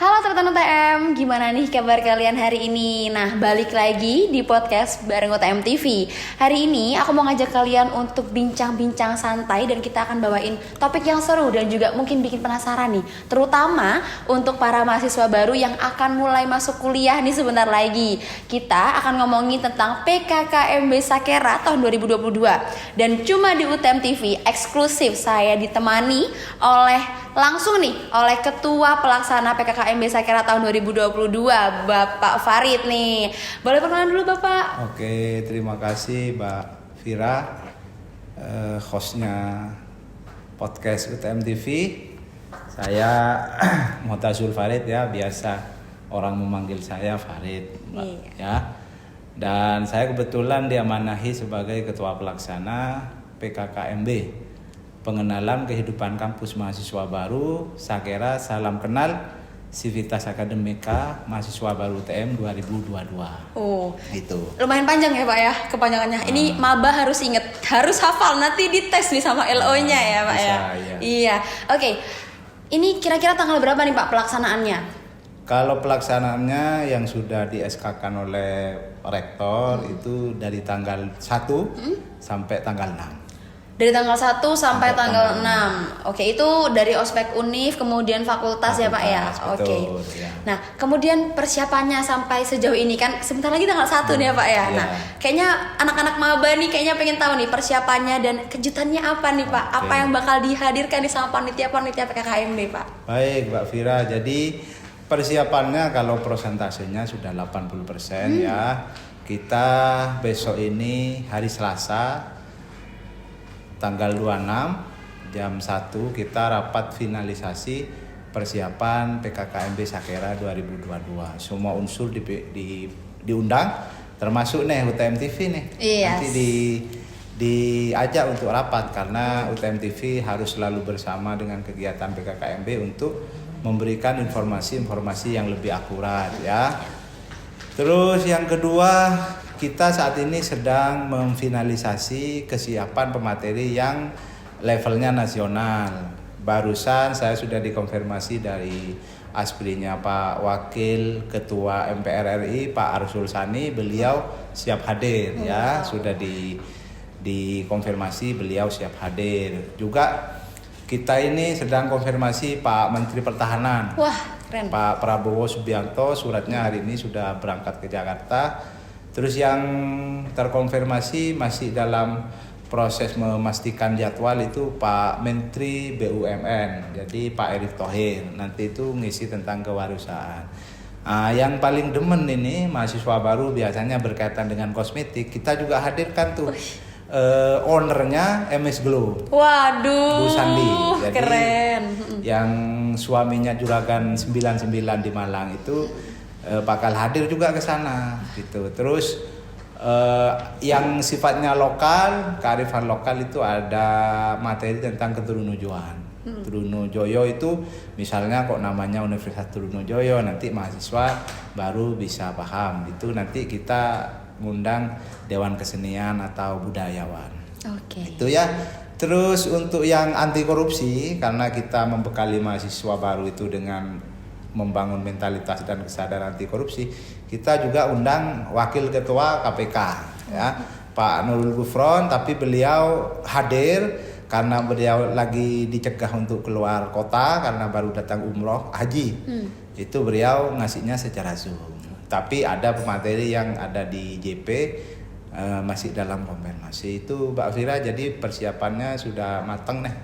Halo teman-teman UTM, gimana nih kabar kalian hari ini? Nah, balik lagi di podcast bareng UTM TV. Hari ini aku mau ngajak kalian untuk bincang-bincang santai dan kita akan bawain topik yang seru dan juga mungkin bikin penasaran nih, terutama untuk para mahasiswa baru yang akan mulai masuk kuliah nih sebentar lagi. Kita akan ngomongin tentang PKKMB Sakera tahun 2022 dan cuma di UTM TV eksklusif saya ditemani langsung oleh Ketua Pelaksana PKKMB Sakera tahun 2022, Bapak Farid nih. Boleh perkenalan dulu Bapak? Oke, terima kasih Mbak Vira, hostnya podcast UTM TV. Saya Muhtazul Farid ya, biasa orang memanggil saya Farid, Mbak, ya. Dan saya kebetulan diamanahi sebagai Ketua Pelaksana PKKMB, pengenalan kehidupan kampus mahasiswa baru Sakera, salam kenal Civitas Akademika mahasiswa baru UTM 2022. Oh, itu lumayan panjang ya Pak ya kepanjangannya. Ini maba harus inget, harus hafal, nanti dites nih sama LO-nya ya Pak bisa, ya. Iya. Oke. Ini kira-kira tanggal berapa nih Pak pelaksanaannya? Kalau pelaksanaannya yang sudah di SK-kan oleh rektor itu dari tanggal 1 sampai tanggal 6. Dari tanggal 1 sampai tanggal 6. Oke, itu dari ospek univ kemudian fakultas ya Pak ya. Oke. Ya. Nah, kemudian persiapannya sampai sejauh ini kan sebentar lagi tanggal 1 nih ya Pak ya. Nah, kayaknya anak-anak maba nih kayaknya pengen tahu nih persiapannya dan kejutannya apa nih Pak? Apa yang bakal dihadirkan nih sama panitia-panitia PKKMB Pak? Baik Mbak Vira, jadi persiapannya kalau prosentasenya sudah 80% ya. Kita besok ini hari Selasa tanggal 26 jam 1 kita rapat finalisasi persiapan PKKMB Sakera 2022. Semua unsur diundang termasuk nih UTM TV nih. Yes. Nanti diajak untuk rapat karena UTM TV harus selalu bersama dengan kegiatan PKKMB untuk memberikan informasi-informasi yang lebih akurat ya. Terus yang kedua, kita saat ini sedang memfinalisasi kesiapan pemateri yang levelnya nasional. Barusan saya sudah dikonfirmasi dari asprinya Pak Wakil Ketua MPR RI Pak Arsul Sani, beliau siap hadir ya. Sudah dikonfirmasi beliau siap hadir. Juga kita ini sedang konfirmasi Pak Menteri Pertahanan. Wah, keren. Pak Prabowo Subianto, suratnya hari ini sudah berangkat ke Jakarta. Terus yang terkonfirmasi masih dalam proses memastikan jadwal itu Pak Menteri BUMN, jadi Pak Erick Thohir. Nanti itu ngisi tentang kewirausahaan. Yang paling demen ini mahasiswa baru biasanya berkaitan dengan kosmetik. Kita juga hadirkan tuh ownernya MS Glow. Waduh, Bu Sandi. Jadi, keren. Yang suaminya Juragan 99 di Malang itu bakal hadir juga ke sana gitu. Terus yang sifatnya lokal, kearifan lokal itu ada materi tentang Trunojoyoan. Trunojoyo itu misalnya kok namanya Universitas Trunojoyo, nanti mahasiswa baru bisa paham. Itu nanti kita ngundang Dewan Kesenian atau budayawan. Oke. Itu ya. Terus untuk yang anti korupsi, karena kita membekali mahasiswa baru itu dengan membangun mentalitas dan kesadaran anti korupsi, kita juga undang Wakil Ketua KPK ya, Pak Nurul Gufron, tapi beliau hadir karena beliau lagi dicegah untuk keluar kota karena baru datang umroh haji. Itu beliau ngasihnya secara Zoom. Tapi ada pemateri yang ada di JP masih dalam konfirmasi. Itu Mbak Vira, jadi persiapannya sudah matang nih.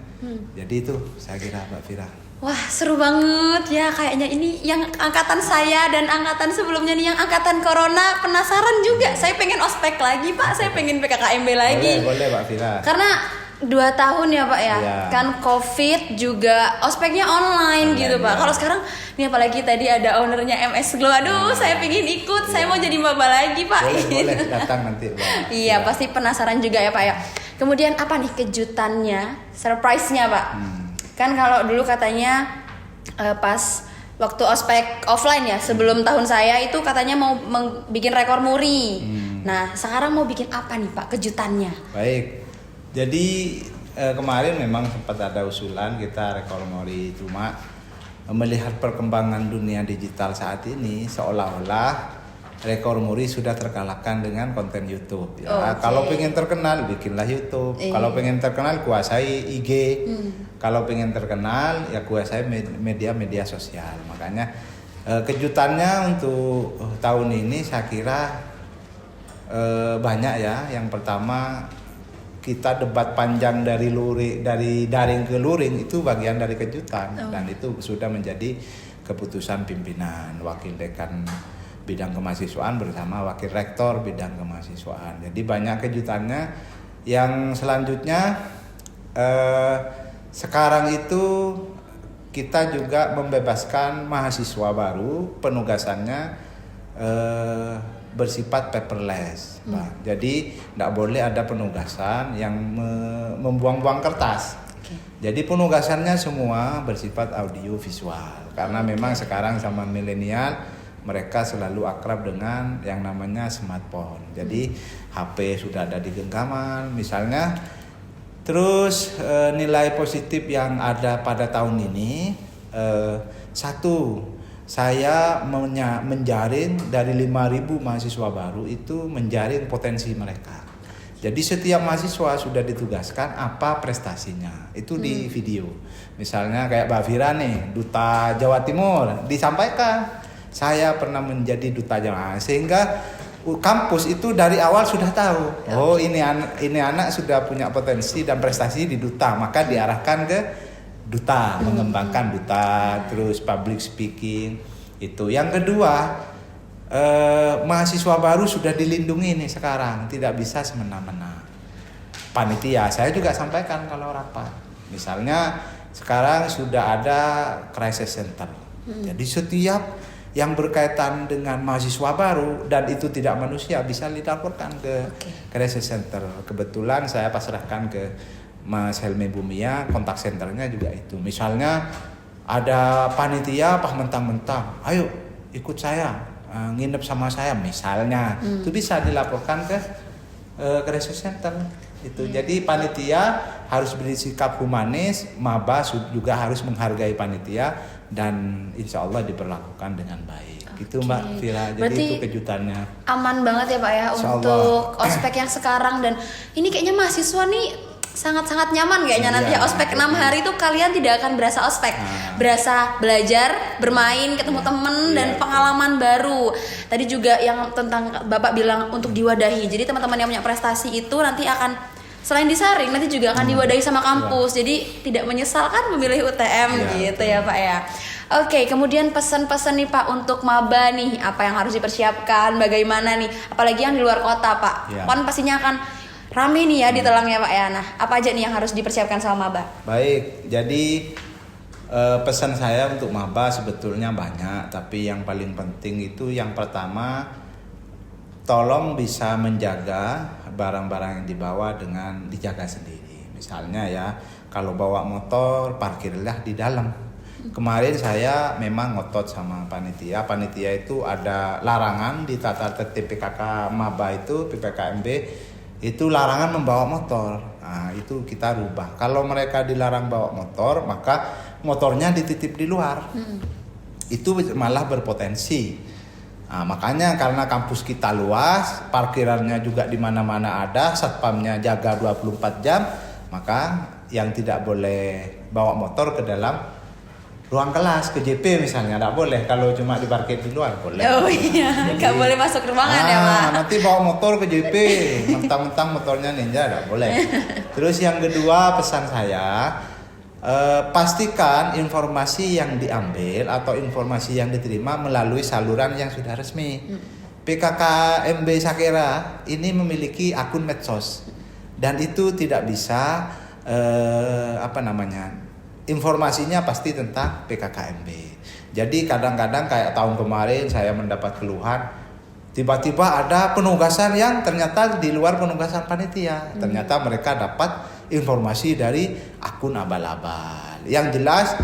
Jadi itu saya kira Mbak Vira. Wah, seru banget ya, kayaknya ini yang angkatan saya dan angkatan sebelumnya nih yang angkatan corona penasaran juga. Saya pengen ospek lagi Pak, saya pengen PKKMB lagi. Boleh Mbak Vira. Karena 2 tahun ya Pak ya, kan COVID juga ospeknya online gitu Pak. Kalau sekarang ini apalagi tadi ada ownernya MS Glow, aduh saya pengen ikut, saya mau jadi maba lagi Pak. Boleh datang nanti Pak. Iya, pasti penasaran juga ya Pak ya. Kemudian apa nih kejutannya, surprise-nya Pak? Kan kalau dulu katanya pas waktu ospek offline ya, sebelum tahun saya itu katanya mau bikin rekor muri. Nah, sekarang mau bikin apa nih Pak kejutannya? Baik. Jadi kemarin memang sempat ada usulan kita rekor muri, cuma melihat perkembangan dunia digital saat ini seolah-olah rekor muri sudah terkalahkan dengan konten YouTube. Ya, kalau pengen terkenal bikinlah YouTube. Kalau pengen terkenal kuasai IG. Kalau pengen terkenal ya kuasai media-media sosial. Makanya kejutannya untuk tahun ini saya kira banyak ya. Yang pertama kita debat panjang dari daring ke luring itu bagian dari kejutan dan itu sudah menjadi keputusan pimpinan wakil dekan bidang kemahasiswaan bersama wakil rektor bidang kemahasiswaan. Jadi banyak kejutannya. Yang selanjutnya sekarang itu kita juga membebaskan mahasiswa baru, penugasannya bersifat paperless. Jadi tidak boleh ada penugasan yang membuang-buang kertas. Jadi penugasannya semua bersifat audio visual karena memang sekarang zaman milenial mereka selalu akrab dengan yang namanya smartphone. Jadi HP sudah ada di genggaman misalnya. Terus nilai positif yang ada pada tahun ini satu, saya menjaring dari 5.000 mahasiswa baru itu menjaring potensi mereka. Jadi setiap mahasiswa sudah ditugaskan apa prestasinya. Itu di video. Misalnya kayak Mbak Fira nih, Duta Jawa Timur, disampaikan saya pernah menjadi Duta Jawa. Sehingga kampus itu dari awal sudah tahu, oh ini anak sudah punya potensi dan prestasi di Duta, maka diarahkan ke Duta, mengembangkan Duta, terus public speaking itu. Yang kedua, mahasiswa baru sudah dilindungi nih sekarang, tidak bisa semena-mena. Panitia, saya juga sampaikan kalau rapat. Misalnya sekarang sudah ada crisis center. Jadi setiap yang berkaitan dengan mahasiswa baru dan itu tidak manusia bisa dilaporkan ke crisis center. Kebetulan saya pasrahkan ke Mas Helmi Bumia, kontak senternya juga itu. Misalnya ada panitia pas mentang-mentang, ayo ikut saya, nginep sama saya misalnya, itu bisa dilaporkan ke crisis center. Itu jadi panitia harus bersikap humanis, maba juga harus menghargai panitia dan insya Allah diperlakukan dengan baik. Gitu Mbak Fira. Jadi berarti itu kejutannya. Aman banget ya Pak ya untuk ospek yang sekarang, dan ini kayaknya mahasiswa nih sangat-sangat nyaman kayaknya nanti ya ospek 6 hari itu kalian tidak akan berasa ospek, berasa belajar, bermain, ketemu temen dan pengalaman baru. Tadi juga yang tentang Bapak bilang untuk diwadahi. Jadi teman-teman yang punya prestasi itu nanti akan selain disaring nanti juga akan diwadahi sama kampus. Jadi tidak menyesalkan memilih UTM gitu ya Pak ya. Oke, kemudian pesan-pesan nih Pak untuk maba nih, apa yang harus dipersiapkan, bagaimana nih, apalagi yang di luar kota Pak. Kan pastinya akan rame nih ya di Telangnya Pak ya. Nah, apa aja nih yang harus dipersiapkan sama maba? Baik, jadi pesan saya untuk maba sebetulnya banyak, tapi yang paling penting itu yang pertama, tolong bisa menjaga barang-barang yang dibawa dengan dijaga sendiri. Misalnya ya, kalau bawa motor parkirlah di dalam. Kemarin saya memang ngotot sama panitia itu ada larangan di tata tertib PKK maba itu PPKMB. Itu larangan membawa motor. Nah, itu kita rubah. Kalau mereka dilarang bawa motor, maka motornya dititip di luar. Itu malah berpotensi. Nah, makanya karena kampus kita luas, parkirannya juga di mana-mana ada, satpamnya jaga 24 jam, maka yang tidak boleh bawa motor ke dalam ruang kelas, ke JP misalnya, tidak boleh. Kalau cuma diparkir di luar, boleh. Oh iya, nggak boleh masuk ruangan ya Pak. Nanti bawa motor ke JP, mentang-mentang motornya Ninja, tidak boleh. Terus yang kedua pesan saya, pastikan informasi yang diambil atau informasi yang diterima melalui saluran yang sudah resmi. PKKMB Sakera ini memiliki akun medsos dan itu tidak bisa informasinya pasti tentang PKKMB. Jadi kadang-kadang kayak tahun kemarin saya mendapat keluhan, tiba-tiba ada penugasan yang ternyata di luar penugasan panitia. Ternyata mereka dapat informasi dari akun abal-abal. Yang jelas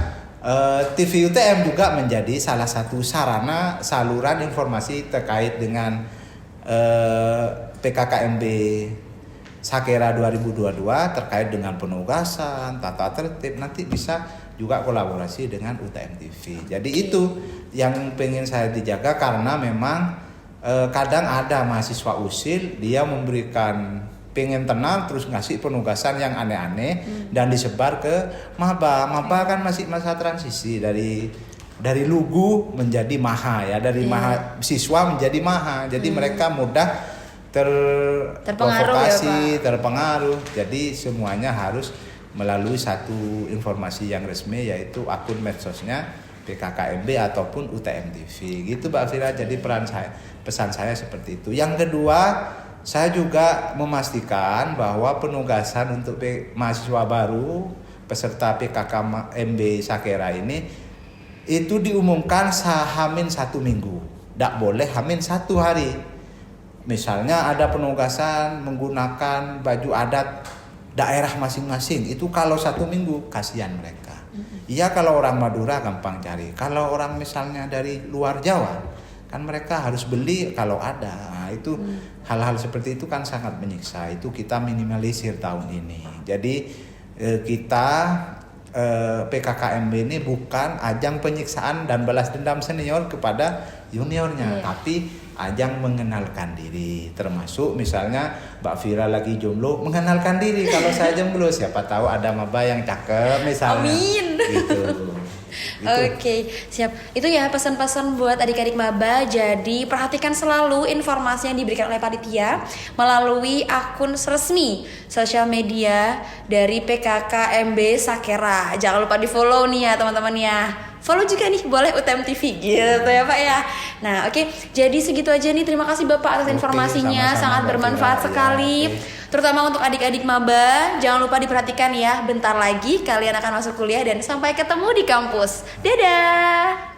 TV UTM juga menjadi salah satu sarana saluran informasi terkait dengan PKKMB Sakera 2022 terkait dengan penugasan, tata tertib, nanti bisa juga kolaborasi dengan UTM TV. Jadi itu yang pengen saya dijaga, karena memang kadang ada mahasiswa usil dia memberikan pengen tenang terus ngasih penugasan yang aneh-aneh dan disebar ke maba. Maba kan masih masa transisi dari lugu menjadi maha ya, dari mahasiswa menjadi maha. Jadi mereka mudah terprovokasi, terpengaruh. Jadi semuanya harus melalui satu informasi yang resmi, yaitu akun medsosnya PKKMB ataupun UTM TV. Gitu Mbak Fira. Jadi pesan saya seperti itu. Yang kedua, saya juga memastikan bahwa penugasan untuk mahasiswa baru peserta PKKMB Sakera ini itu diumumkan Hamin 1 minggu. Tidak boleh Hamin 1 hari. Misalnya ada penugasan menggunakan baju adat daerah masing-masing, itu kalau 1 minggu kasihan mereka. Iya, kalau orang Madura gampang cari. Kalau orang misalnya dari luar Jawa, kan mereka harus beli kalau ada. Nah, itu hal-hal seperti itu kan sangat menyiksa. Itu kita minimalisir tahun ini. Jadi kita PKKMB ini bukan ajang penyiksaan dan balas dendam senior kepada juniornya, tapi ajang mengenalkan diri. Termasuk misalnya Mbak Fira lagi jomblo, mengenalkan diri. Kalau saya jomblo, siapa tahu ada maba yang cakep misalnya. Amin. Gitu. Oke, siap. Itu ya pesan-pesan buat adik-adik maba. Jadi perhatikan selalu informasi yang diberikan oleh panitia melalui akun resmi sosial media dari PKKMB Sakera. Jangan lupa di follow nih ya teman-teman ya. Follow juga nih boleh UTM TV gitu ya Pak ya. Nah oke, jadi segitu aja nih. Terima kasih Bapak atas informasinya, sama-sama, sangat bermanfaat sekali. Terutama untuk adik-adik maba, jangan lupa diperhatikan ya. Bentar lagi kalian akan masuk kuliah dan sampai ketemu di kampus. Dadah.